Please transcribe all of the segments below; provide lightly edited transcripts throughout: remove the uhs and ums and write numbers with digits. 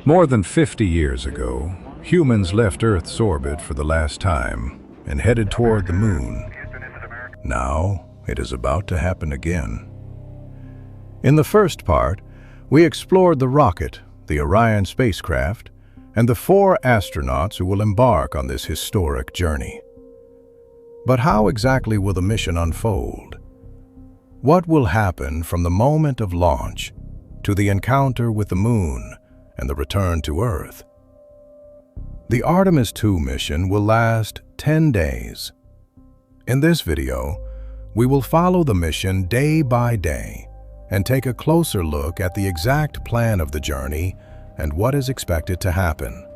More than 50 years ago, humans left Earth's orbit for the last time and headed toward the moon. Now, it is about to happen again. In the first part, we explored the rocket, the Orion spacecraft, and the 4 astronauts who will embark on this historic journey. But how exactly will the mission unfold? What will happen from the moment of launch to the encounter with the moon and the return to Earth? The Artemis II mission will last 10 days. In this video, we will follow the mission day by day and take a closer look at the exact plan of the journey and what is expected to happen.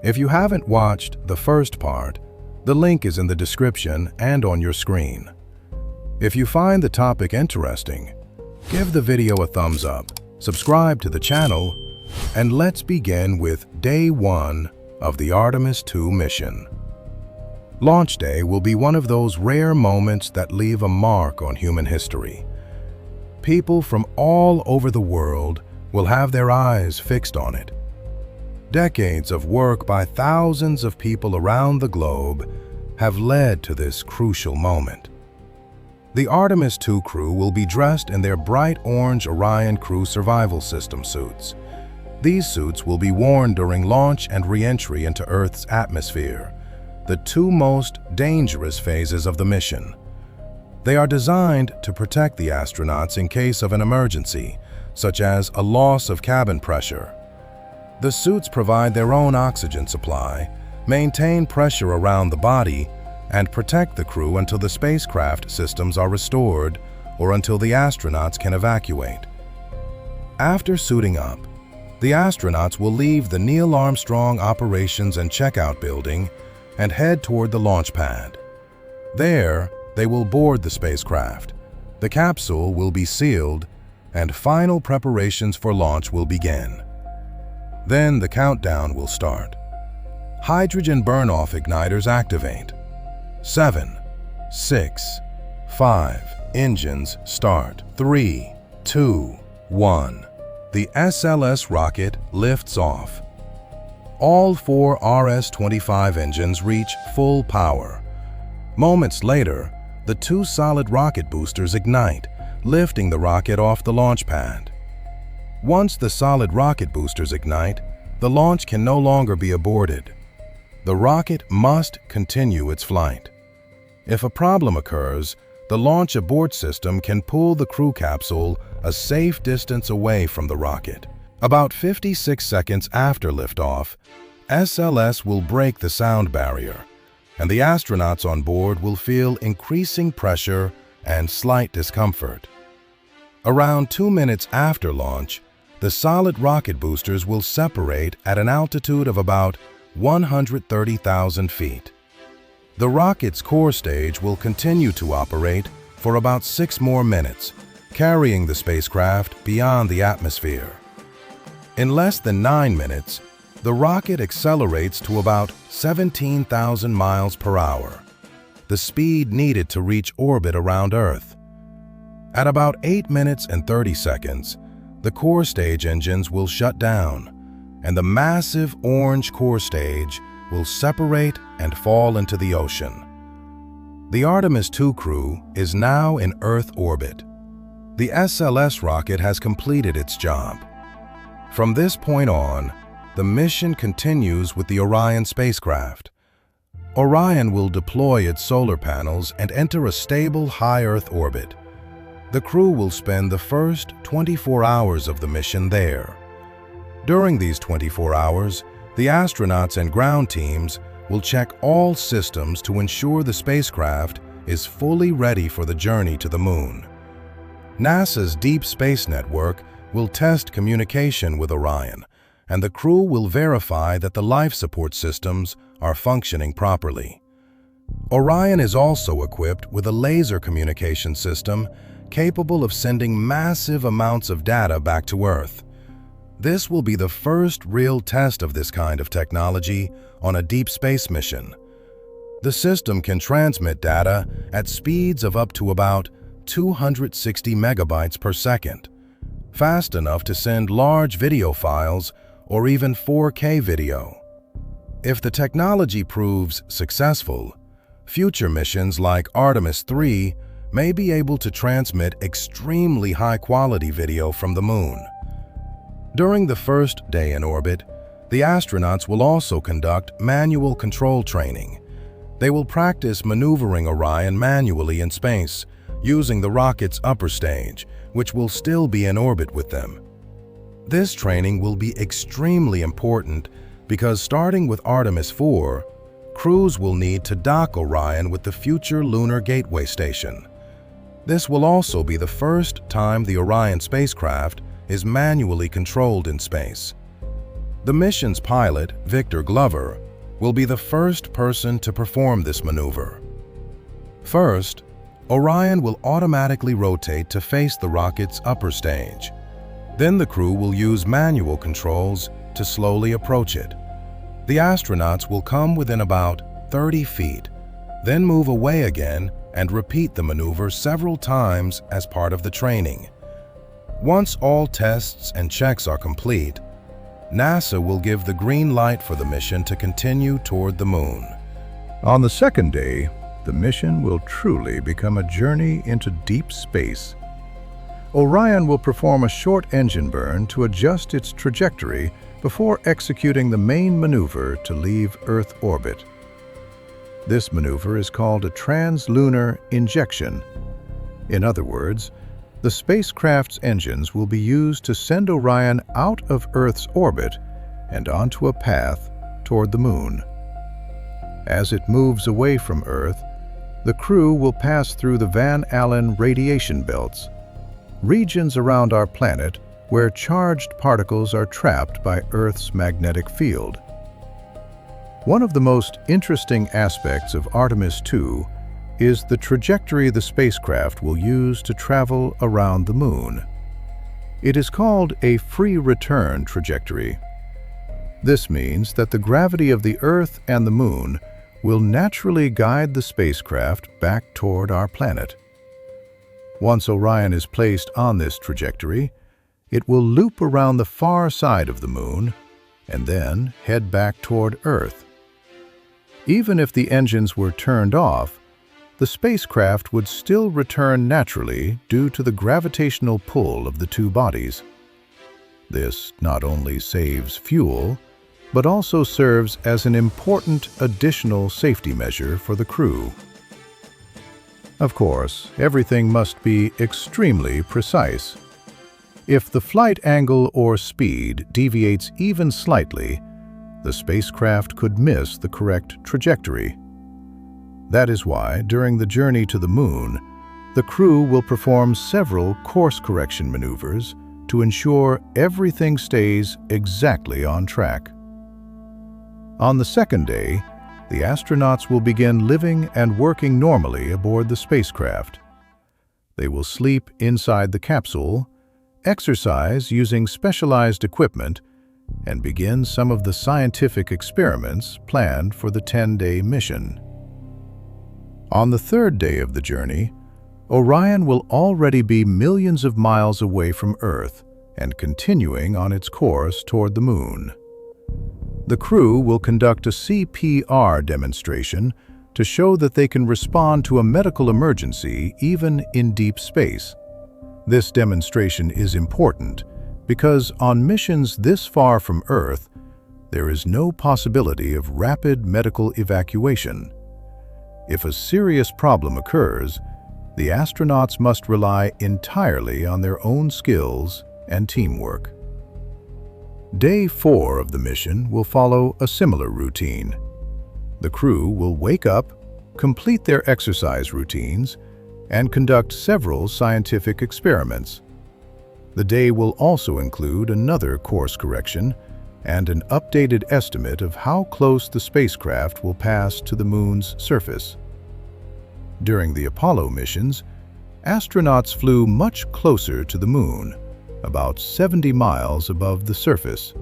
If you haven't watched the first part, the link is in the description and on your screen. If you find the topic interesting, give the video a thumbs up, subscribe to the channel, and let's begin with Day 1 of the Artemis II mission. Launch day will be one of those rare moments that leave a mark on human history. People from all over the world will have their eyes fixed on it. Decades of work by thousands of people around the globe have led to this crucial moment. The Artemis II crew will be dressed in their bright orange Orion crew survival system suits. These suits will be worn during launch and re-entry into Earth's atmosphere, the 2 most dangerous phases of the mission. They are designed to protect the astronauts in case of an emergency, such as a loss of cabin pressure. The suits provide their own oxygen supply, maintain pressure around the body, and protect the crew until the spacecraft systems are restored or until the astronauts can evacuate. After suiting up, the astronauts will leave the Neil Armstrong Operations and Checkout Building and head toward the launch pad. There, they will board the spacecraft. The capsule will be sealed, and final preparations for launch will begin. Then the countdown will start. Hydrogen burn-off igniters activate. 7, 6, 5, engines start. 3, 2, 1. The SLS rocket lifts off. All 4 RS-25 engines reach full power. Moments later, the 2 solid rocket boosters ignite, lifting the rocket off the launch pad. Once the solid rocket boosters ignite, the launch can no longer be aborted. The rocket must continue its flight. If a problem occurs, the launch abort system can pull the crew capsule a safe distance away from the rocket. About 56 seconds after liftoff, SLS will break the sound barrier, and the astronauts on board will feel increasing pressure and slight discomfort. Around 2 minutes after launch, the solid rocket boosters will separate at an altitude of about 130,000 feet. The rocket's core stage will continue to operate for about 6 more minutes, carrying the spacecraft beyond the atmosphere. In less than 9 minutes, the rocket accelerates to about 17,000 miles per hour, the speed needed to reach orbit around Earth. At about 8 minutes and 30 seconds, the core stage engines will shut down, and the massive orange core stage will separate and fall into the ocean. The Artemis II crew is now in Earth orbit. The SLS rocket has completed its job. From this point on, the mission continues with the Orion spacecraft. Orion will deploy its solar panels and enter a stable high Earth orbit. The crew will spend the first 24 hours of the mission there. During these 24 hours, the astronauts and ground teams will check all systems to ensure the spacecraft is fully ready for the journey to the moon. NASA's Deep Space Network will test communication with Orion, and the crew will verify that the life support systems are functioning properly. Orion is also equipped with a laser communication system capable of sending massive amounts of data back to Earth. This will be the first real test of this kind of technology on a deep space mission. The system can transmit data at speeds of up to about 260 megabytes per second, fast enough to send large video files or even 4K video. If the technology proves successful, future missions like Artemis 3 may be able to transmit extremely high-quality video from the Moon. During the first day in orbit, the astronauts will also conduct manual control training. They will practice maneuvering Orion manually in space, using the rocket's upper stage, which will still be in orbit with them. This training will be extremely important because starting with Artemis 4, crews will need to dock Orion with the future Lunar Gateway Station. This will also be the first time the Orion spacecraft is manually controlled in space. The mission's pilot, Victor Glover, will be the first person to perform this maneuver. First, Orion will automatically rotate to face the rocket's upper stage. Then the crew will use manual controls to slowly approach it. The astronauts will come within about 30 feet, then move away again and repeat the maneuver several times as part of the training. Once all tests and checks are complete, NASA will give the green light for the mission to continue toward the Moon. On the second day, the mission will truly become a journey into deep space. Orion will perform a short engine burn to adjust its trajectory before executing the main maneuver to leave Earth orbit. This maneuver is called a trans-lunar injection. In other words, the spacecraft's engines will be used to send Orion out of Earth's orbit and onto a path toward the Moon. As it moves away from Earth, the crew will pass through the Van Allen radiation belts, regions around our planet where charged particles are trapped by Earth's magnetic field. One of the most interesting aspects of Artemis 2 is the trajectory the spacecraft will use to travel around the Moon. It is called a free return trajectory. This means that the gravity of the Earth and the Moon will naturally guide the spacecraft back toward our planet. Once Orion is placed on this trajectory, it will loop around the far side of the Moon and then head back toward Earth. Even if the engines were turned off, the spacecraft would still return naturally due to the gravitational pull of the two bodies. This not only saves fuel, but also serves as an important additional safety measure for the crew. Of course, everything must be extremely precise. If the flight angle or speed deviates even slightly, the spacecraft could miss the correct trajectory. That is why, during the journey to the Moon, the crew will perform several course correction maneuvers to ensure everything stays exactly on track. On the second day, the astronauts will begin living and working normally aboard the spacecraft. They will sleep inside the capsule, exercise using specialized equipment, and begin some of the scientific experiments planned for the 10-day mission. On the third day of the journey, Orion will already be millions of miles away from Earth and continuing on its course toward the Moon. The crew will conduct a CPR demonstration to show that they can respond to a medical emergency even in deep space. This demonstration is important because on missions this far from Earth, there is no possibility of rapid medical evacuation. If a serious problem occurs, the astronauts must rely entirely on their own skills and teamwork. Day 4 of the mission will follow a similar routine. The crew will wake up, complete their exercise routines, and conduct several scientific experiments. The day will also include another course correction and an updated estimate of how close the spacecraft will pass to the Moon's surface. During the Apollo missions, astronauts flew much closer to the Moon, about 70 miles above the surface.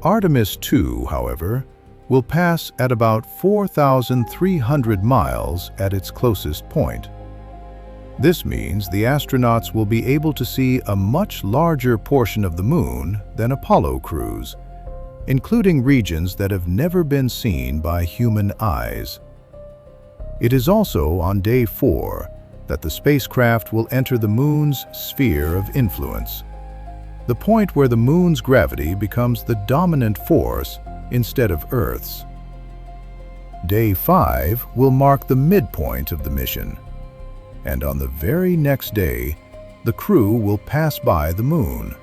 Artemis 2, however, will pass at about 4,300 miles at its closest point. This means the astronauts will be able to see a much larger portion of the Moon than Apollo crews, including regions that have never been seen by human eyes. It is also on day 4 that the spacecraft will enter the Moon's sphere of influence, the point where the Moon's gravity becomes the dominant force instead of Earth's. Day 5 will mark the midpoint of the mission, and on the very next day, the crew will pass by the Moon.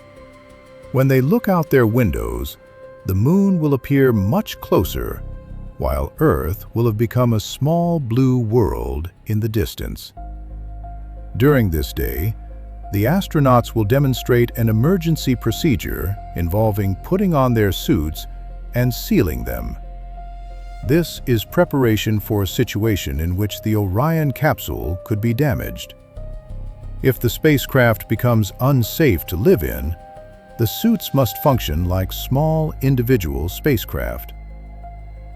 When they look out their windows, the Moon will appear much closer, while Earth will have become a small blue world in the distance. During this day, the astronauts will demonstrate an emergency procedure involving putting on their suits and sealing them. This is preparation for a situation in which the Orion capsule could be damaged. If the spacecraft becomes unsafe to live in, the suits must function like small individual spacecraft.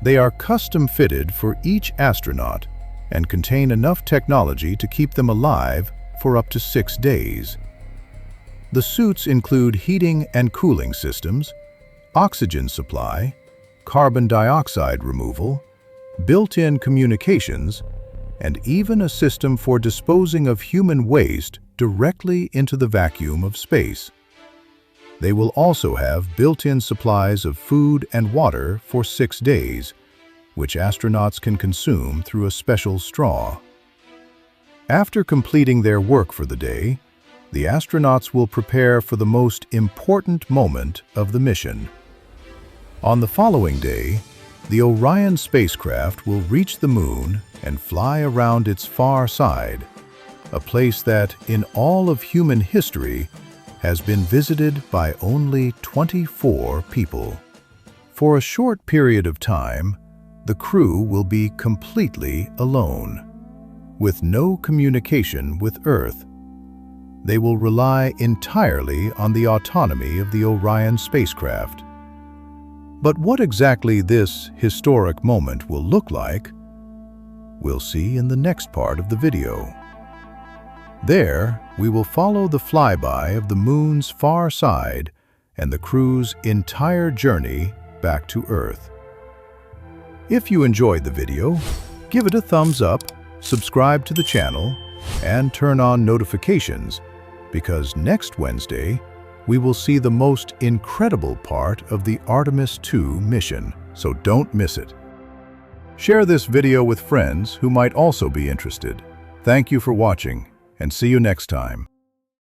They are custom-fitted for each astronaut and contain enough technology to keep them alive for up to 6 days. The suits include heating and cooling systems, oxygen supply, carbon dioxide removal, built-in communications, and even a system for disposing of human waste directly into the vacuum of space. They will also have built-in supplies of food and water for 6 days, which astronauts can consume through a special straw. After completing their work for the day, the astronauts will prepare for the most important moment of the mission. On the following day, the Orion spacecraft will reach the Moon and fly around its far side, a place that, in all of human history, has been visited by only 24 people. For a short period of time, the crew will be completely alone, with no communication with Earth. They will rely entirely on the autonomy of the Orion spacecraft. But what exactly this historic moment will look like, we'll see in the next part of the video. There, we will follow the flyby of the Moon's far side and the crew's entire journey back to Earth. If you enjoyed the video, give it a thumbs up, subscribe to the channel, and turn on notifications, because next Wednesday, we will see the most incredible part of the Artemis II mission, so don't miss it. Share this video with friends who might also be interested. Thank you for watching, and see you next time.